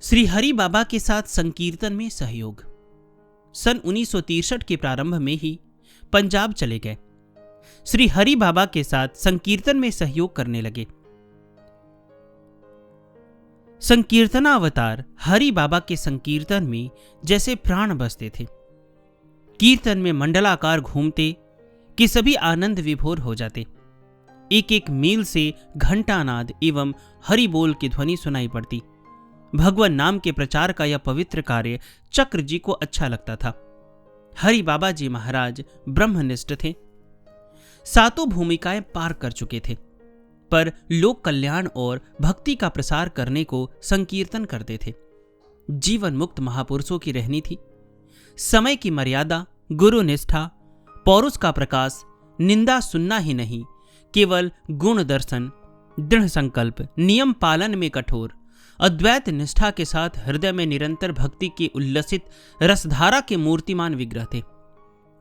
श्री हरि बाबा के साथ संकीर्तन में सहयोग। सन 1963 के प्रारंभ में ही पंजाब चले गए। श्री हरि बाबा के साथ संकीर्तन में सहयोग करने लगे। संकीर्तनावतार हरि बाबा के संकीर्तन में जैसे प्राण बसते थे। कीर्तन में मंडलाकार घूमते कि सभी आनंद विभोर हो जाते। एक एक मील से घंटानाद एवं हरि बोल की ध्वनि सुनाई पड़ती। भगवान नाम के प्रचार का यह पवित्र कार्य चक्र जी को अच्छा लगता था। हरि बाबा जी महाराज ब्रह्मनिष्ठ थे। सातों भूमिकाएं पार कर चुके थे, पर लोक कल्याण और भक्ति का प्रसार करने को संकीर्तन करते थे। जीवन मुक्त महापुरुषों की रहनी थी। समय की मर्यादा, गुरु निष्ठा, पौरुष का प्रकाश, निंदा सुनना ही नहीं, केवल गुण दर्शन, दृढ़ संकल्प, नियम पालन में कठोर, अद्वैत निष्ठा के साथ हृदय में निरंतर भक्ति की उल्लसित रसधारा के मूर्तिमान विग्रह थे।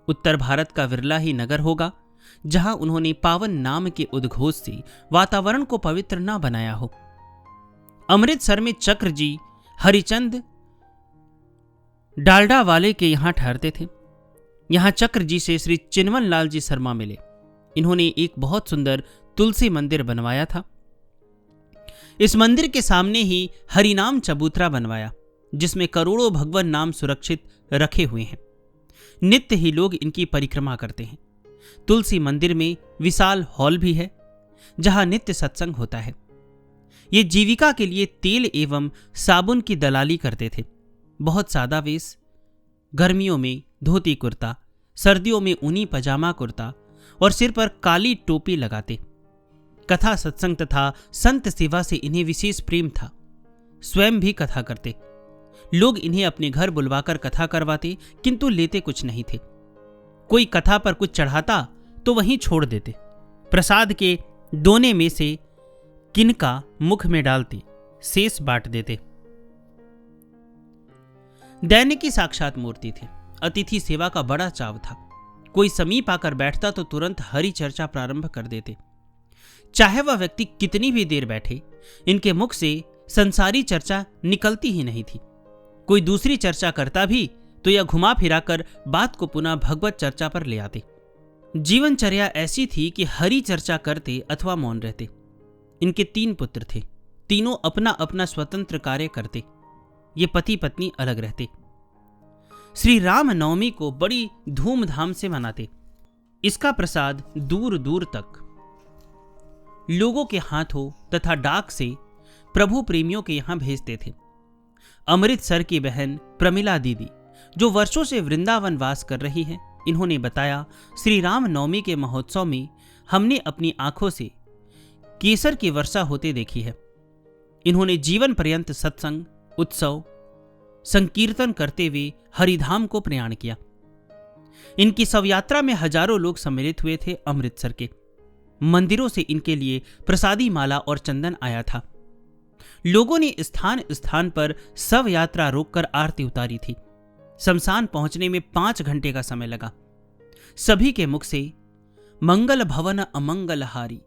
उत्तर भारत का विरला ही नगर होगा जहां उन्होंने पावन नाम के उद्घोष से वातावरण को पवित्र न बनाया हो। अमृतसर में चक्र जी हरिचंद डालडा वाले के यहां ठहरते थे। यहां चक्र जी से श्री चिन्मन लाल जी शर्मा मिले। इन्होंने एक बहुत सुंदर तुलसी मंदिर बनवाया था। इस मंदिर के सामने ही हरिनाम चबूतरा बनवाया, जिसमें करोड़ों भगवान नाम सुरक्षित रखे हुए हैं। नित्य ही लोग इनकी परिक्रमा करते हैं। तुलसी मंदिर में विशाल हॉल भी है, जहां नित्य सत्संग होता है। ये जीविका के लिए तेल एवं साबुन की दलाली करते थे। बहुत सादा वेश, गर्मियों में धोती कुर्ता, सर्दियों में ऊनी पजामा कुर्ता और सिर पर काली टोपी लगाते। कथा सत्संग तथा संत सेवा से इन्हें विशेष प्रेम था। स्वयं भी कथा करते। लोग इन्हें अपने घर बुलवाकर कथा करवाते, किंतु लेते कुछ नहीं थे। कोई कथा पर कुछ चढ़ाता तो वहीं छोड़ देते। प्रसाद के दोने में से किनका मुख में डालते, शेष बांट देते। दैनिक की साक्षात मूर्ति थे। अतिथि सेवा का बड़ा चाव था। कोई समीप आकर बैठता तो तुरंत हरि चर्चा प्रारंभ कर देते। चाहे वह व्यक्ति कितनी भी देर बैठे, इनके मुख से संसारी चर्चा निकलती ही नहीं थी। कोई दूसरी चर्चा करता भी तो यह घुमा फिराकर बात को पुनः भगवत चर्चा पर ले आते। जीवनचर्या ऐसी थी कि हरि चर्चा करते अथवा मौन रहते। इनके 3 पुत्र थे। तीनों अपना अपना स्वतंत्र कार्य करते। ये पति पत्नी अलग रहते। श्री राम नवमी को बड़ी धूमधाम से मनाते। इसका प्रसाद दूर दूर तक लोगों के हाथों तथा डाक से प्रभु प्रेमियों के यहां भेजते थे। अमृतसर की बहन प्रमिला दीदी, जो वर्षों से वृंदावन वास कर रही हैं, इन्होंने बताया, श्री राम नवमी के महोत्सव में हमने अपनी आंखों से केसर की वर्षा होते देखी है। इन्होंने जीवन पर्यंत सत्संग, उत्सव, संकीर्तन करते हुए हरिधाम को प्रयाण किया। इनकी शव यात्रा में हजारों लोग सम्मिलित हुए थे। अमृतसर के मंदिरों से इनके लिए प्रसादी माला और चंदन आया था। लोगों ने स्थान स्थान पर शव यात्रा रोककर आरती उतारी थी। शमशान पहुंचने में 5 घंटे का समय लगा। सभी के मुख से मंगल भवन अमंगलहारी,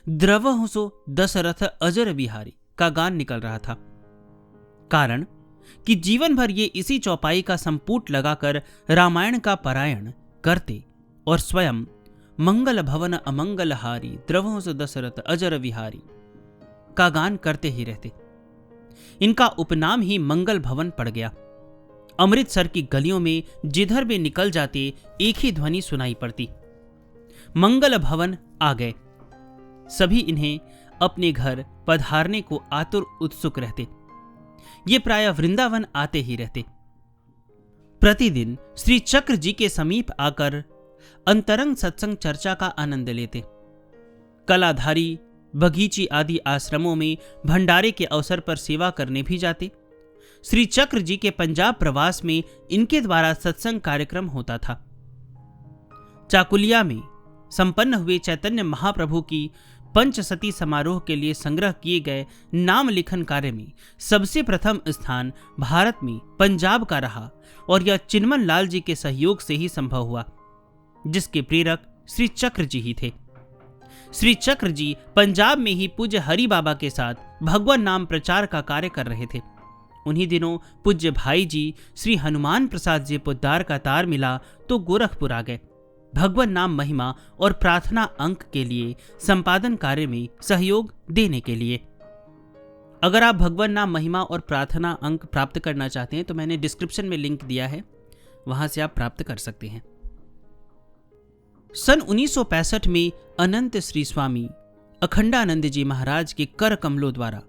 द्रवहु सो दशरथ अजर बिहारी का गान निकल रहा था। कारण कि जीवन भर ये इसी चौपाई का संपुट लगाकर रामायण का पारायण करते और स्वयं मंगल भवन अमंगलहारी, द्रवहु सो दशरथ अजर विहारी का गान करते ही रहते। इनका उपनाम ही मंगल भवन पड़ गया। अमृतसर की गलियों में जिधर भी निकल जाते एक ही ध्वनि सुनाई पड़ती, मंगल भवन आ गए। सभी इन्हें अपने घर पधारने को आतुर उत्सुक रहते। ये प्रायः वृंदावन आते ही रहते। प्रतिदिन श्री चक्र जी के समीप आकर अंतरंग सत्संग चर्चा का आनंद लेते। कलाधारी, बगीची आदि आश्रमों में भंडारे के अवसर पर सेवा करने भी जाते। श्री चक्र जी के पंजाब प्रवास में इनके द्वारा सत्संग कार्यक्रम होता था। चाकुलिया में संपन्न हुए चैतन्य महाप्रभु की पंचसती समारोह के लिए संग्रह किए गए नाम लिखन कार्य में सबसे प्रथम स्थान भारत में पंजाब का रहा और यह चिन्मन लाल जी के सहयोग से ही संभव हुआ, जिसके प्रेरक श्री चक्र जी ही थे। श्री चक्र जी पंजाब में ही पूज्य हरि बाबा के साथ भगवान नाम प्रचार का कार्य कर रहे थे। उन्हीं दिनों पूज्य भाई जी श्री हनुमान प्रसाद जी पोद्दार का तार मिला तो गोरखपुर आ गए। भगवान नाम महिमा और प्रार्थना अंक के लिए संपादन कार्य में सहयोग देने के लिए। अगर आप भगवान नाम महिमा और प्रार्थना अंक प्राप्त करना चाहते हैं तो मैंने डिस्क्रिप्शन में लिंक दिया है, वहां से आप प्राप्त कर सकते हैं। सन 1965 में अनंत श्री स्वामी अखंडानंद जी महाराज के कर कमलों द्वारा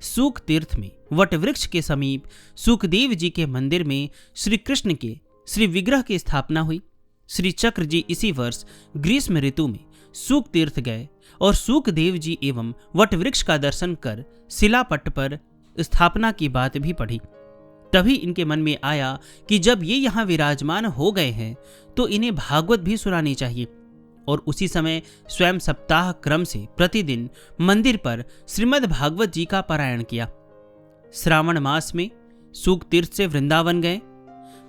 सूक तीर्थ में वटवृक्ष के समीप सुखदेव जी के मंदिर में श्री कृष्ण के श्री विग्रह की स्थापना हुई। श्री चक्र जी इसी वर्ष ग्रीष्म ऋतु में सूक तीर्थ गए और सुखदेव जी एवं वटवृक्ष का दर्शन कर शिलापट्ट पर स्थापना की बात भी पढ़ी। तभी इनके मन में आया कि जब ये यहाँ विराजमान हो गए हैं तो इन्हें भागवत भी सुनानी चाहिए, और उसी समय स्वयं सप्ताह क्रम से प्रतिदिन मंदिर पर श्रीमद् भागवत जी का पारायण किया। श्रावण मास में सूक तीर्थ से वृंदावन गए।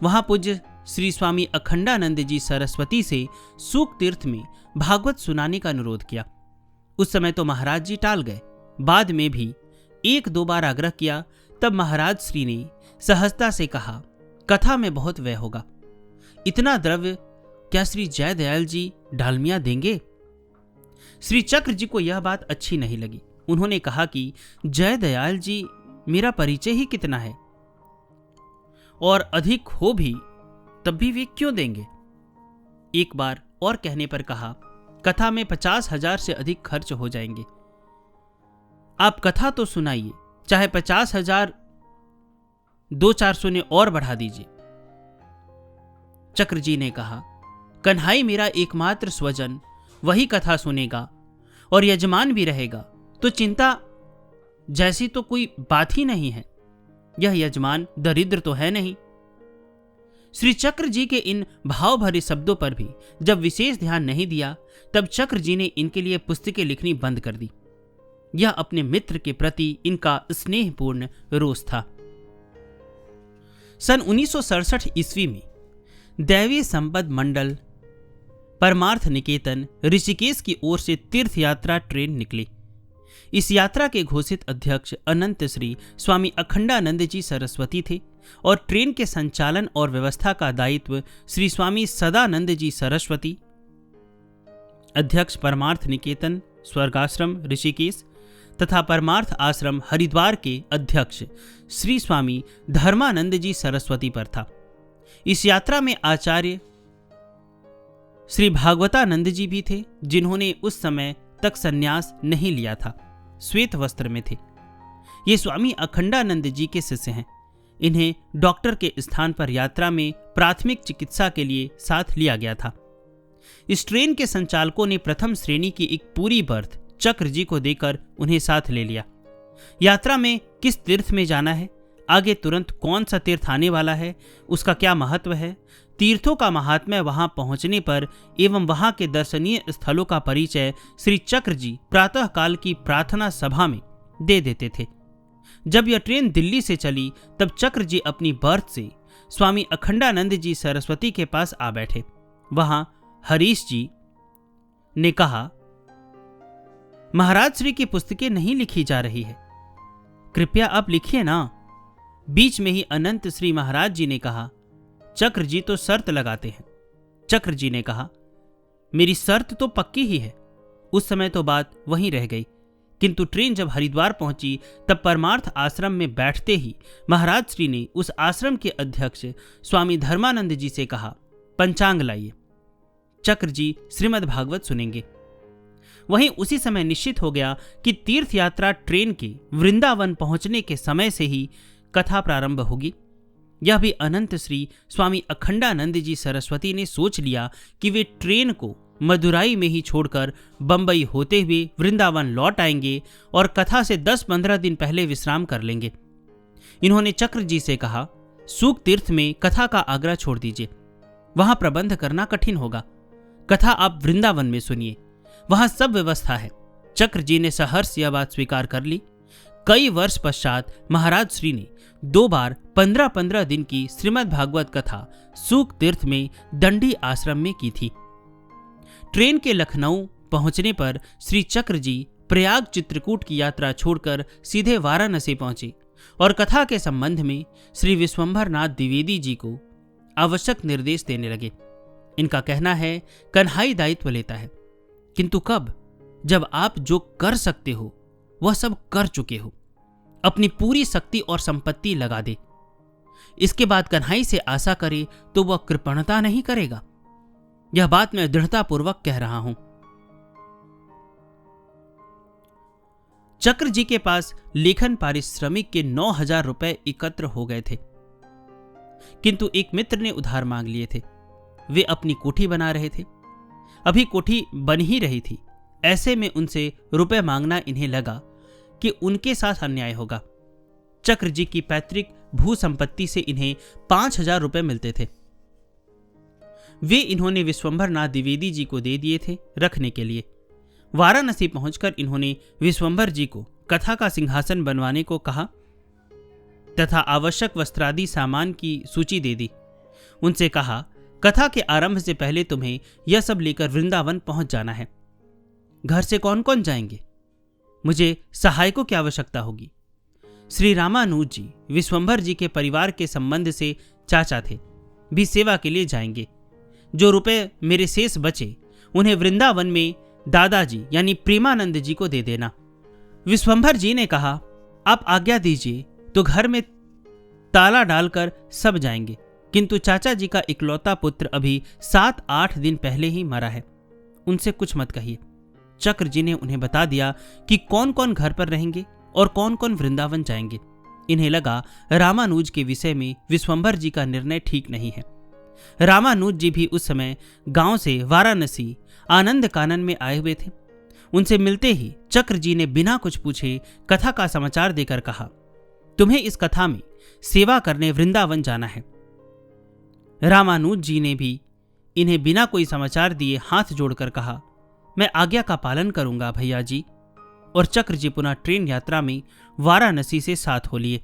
वहां पूज्य श्री स्वामी अखंडानंद जी सरस्वती से सूक तीर्थ में भागवत सुनाने का अनुरोध किया। उस समय तो महाराज जी टाल गए। बाद में भी 1-2 बार आग्रह किया, तब महाराज श्री ने सहजता से कहा, कथा में बहुत व्यय होगा, इतना द्रव्य क्या श्री जयदयाल जी डालमिया देंगे? श्री चक्र जी को यह बात अच्छी नहीं लगी। उन्होंने कहा कि जयदयाल जी मेरा परिचय ही कितना है, और अधिक हो भी तब भी वे क्यों देंगे? एक बार और कहने पर कहा, कथा में 50,000 से अधिक खर्च हो जाएंगे, आप कथा तो सुनाइए, चाहे 50,000 2-4 सुने और बढ़ा दीजिए। चक्र जी ने कहा, कन्हाई मेरा एकमात्र स्वजन, वही कथा सुनेगा और यजमान भी रहेगा तो चिंता जैसी तो कोई बात ही नहीं है। यह यजमान दरिद्र तो है नहीं। श्री चक्र जी के इन भाव भरे शब्दों पर भी जब विशेष ध्यान नहीं दिया, तब चक्र जी ने इनके लिए पुस्तकें लिखनी बंद कर दी। यह अपने मित्र के प्रति इनका स्नेहपूर्ण रोष था। सन 1967 ईस्वी में दैवीय संपद मंडल परमार्थ निकेतन ऋषिकेश की ओर से तीर्थ यात्रा ट्रेन निकली। इस यात्रा के घोषित अध्यक्ष अनंत श्री स्वामी अखंडानंद जी सरस्वती थे और ट्रेन के संचालन और व्यवस्था का दायित्व श्री स्वामी सदानंद जी सरस्वती, अध्यक्ष परमार्थ निकेतन स्वर्गाश्रम ऋषिकेश तथा परमार्थ आश्रम हरिद्वार के अध्यक्ष श्री स्वामी धर्मानंद जी सरस्वती पर था। इस यात्रा में आचार्य श्री भागवतानंद जी भी थे, जिन्होंने उस समय तक संन्यास नहीं लिया था, श्वेत वस्त्र में थे। ये स्वामी अखंडानंद जी के शिष्य हैं। इन्हें डॉक्टर के स्थान पर यात्रा में प्राथमिक चिकित्सा के लिए साथ लिया गया था। इस ट्रेन के संचालकों ने प्रथम श्रेणी की एक पूरी बर्थ चक्र जी को देकर उन्हें साथ ले लिया। यात्रा में किस तीर्थ में जाना है, आगे तुरंत कौन सा तीर्थ आने वाला है, उसका क्या महत्व है, तीर्थों का महात्म्य वहां पहुंचने पर एवं वहां के दर्शनीय स्थलों का परिचय श्री चक्र जी प्रातः काल की प्रार्थना सभा में दे देते थे। जब यह ट्रेन दिल्ली से चली तब चक्र जी अपनी बर्थ से स्वामी अखंडानंद जी सरस्वती के पास आ बैठे। वहां हरीश जी ने कहा, महाराज श्री की पुस्तकें नहीं लिखी जा रही है, कृपया आप लिखिए ना। बीच में ही अनंत श्री महाराज जी ने कहा, चक्र जी तो शर्त लगाते हैं। चक्र जी ने कहा, मेरी शर्त तो पक्की ही है। उस समय तो बात वहीं रह गई, किंतु ट्रेन जब हरिद्वार पहुंची तब परमार्थ आश्रम में बैठते ही महाराज श्री ने उस आश्रम के अध्यक्ष स्वामी धर्मानंद जी से कहा, पंचांग लाइए, चक्र जी श्रीमद् भागवत सुनेंगे। वहीं उसी समय निश्चित हो गया कि तीर्थ यात्रा ट्रेन के वृंदावन पहुंचने के समय से ही कथा प्रारंभ होगी। यह भी अनंत श्री स्वामी अखंडानंद जी सरस्वती ने सोच लिया कि वे ट्रेन को मदुराई में ही छोड़कर बंबई होते हुए वृंदावन लौट आएंगे और कथा से 10-15 दिन पहले विश्राम कर लेंगे। इन्होंने चक्र जी से कहा, सूक तीर्थ में कथा का आग्रह छोड़ दीजिए, वहां प्रबंध करना कठिन होगा। कथा आप वृंदावन में सुनिए, वहां सब व्यवस्था है। चक्र जी ने सहर्ष यह बात स्वीकार कर ली। कई वर्ष पश्चात महाराज श्री ने 2 बार 15-15 दिन की श्रीमद् भागवत कथा सूक तीर्थ में दंडी आश्रम में की थी। ट्रेन के लखनऊ पहुंचने पर श्री चक्र जी प्रयाग चित्रकूट की यात्रा छोड़कर सीधे वाराणसी पहुंचे और कथा के संबंध में श्री विश्वंभर नाथ द्विवेदी जी को आवश्यक निर्देश देने लगे। इनका कहना है, कन्हाई दायित्व लेता है, किंतु कब? जब आप जो कर सकते हो वह सब कर चुके हो, अपनी पूरी शक्ति और संपत्ति लगा दे। इसके बाद कन्हाई से आशा करे तो वह कृपणता नहीं करेगा। यह बात मैं दृढ़तापूर्वक कह रहा हूं। चक्र जी के पास लेखन पारिश्रमिक के 9,000 रुपए एकत्र हो गए थे, किंतु एक मित्र ने उधार मांग लिए थे। वे अपनी कोठी बना रहे थे, अभी कोठी बन ही रही थी। ऐसे में उनसे रुपए मांगना इन्हें लगा कि उनके साथ अन्याय होगा। चक्र जी की पैतृक भू संपत्ति से इन्हें 5,000 रुपए मिलते थे। वे इन्होंने विश्वंभर नाथ द्विवेदी जी को दे दिए थे रखने के लिए। वाराणसी पहुंचकर इन्होंने विश्वंभर जी को कथा का सिंहासन बनवाने को कहा तथा आवश्यक वस्त्रादि सामान की सूची दे दी। उनसे कहा, कथा के आरंभ से पहले तुम्हें यह सब लेकर वृंदावन पहुंच जाना है। घर से कौन कौन जाएंगे? मुझे सहायकों की आवश्यकता होगी। श्री रामानुज जी विश्वंभर जी के परिवार के संबंध से चाचा थे, भी सेवा के लिए जाएंगे। जो रुपए मेरे शेष बचे उन्हें वृंदावन में दादाजी यानी प्रेमानंद जी को दे देना। विश्वंभर जी ने कहा, आप आज्ञा दीजिए तो घर में ताला डालकर सब जाएंगे, किंतु चाचा जी का इकलौता पुत्र अभी 7-8 दिन पहले ही मरा है, उनसे कुछ मत कहिए। चक्र जी ने उन्हें बता दिया कि कौन कौन घर पर रहेंगे और कौन कौन वृंदावन जाएंगे। इन्हें लगा रामानुज के विषय में विश्वंभर जी का निर्णय ठीक नहीं है। रामानुज जी भी उस समय गांव से वाराणसी आनंद कानन में आए हुए थे। उनसे मिलते ही चक्र जी ने बिना कुछ पूछे कथा का समाचार देकर कहा, तुम्हें इस कथा में सेवा करने वृंदावन जाना है। रामानुज जी ने भी इन्हें बिना कोई समाचार दिए हाथ जोड़कर कहा, मैं आज्ञा का पालन करूंगा भैया जी। और चक्र जी पुनः ट्रेन यात्रा में वाराणसी से साथ हो लिए।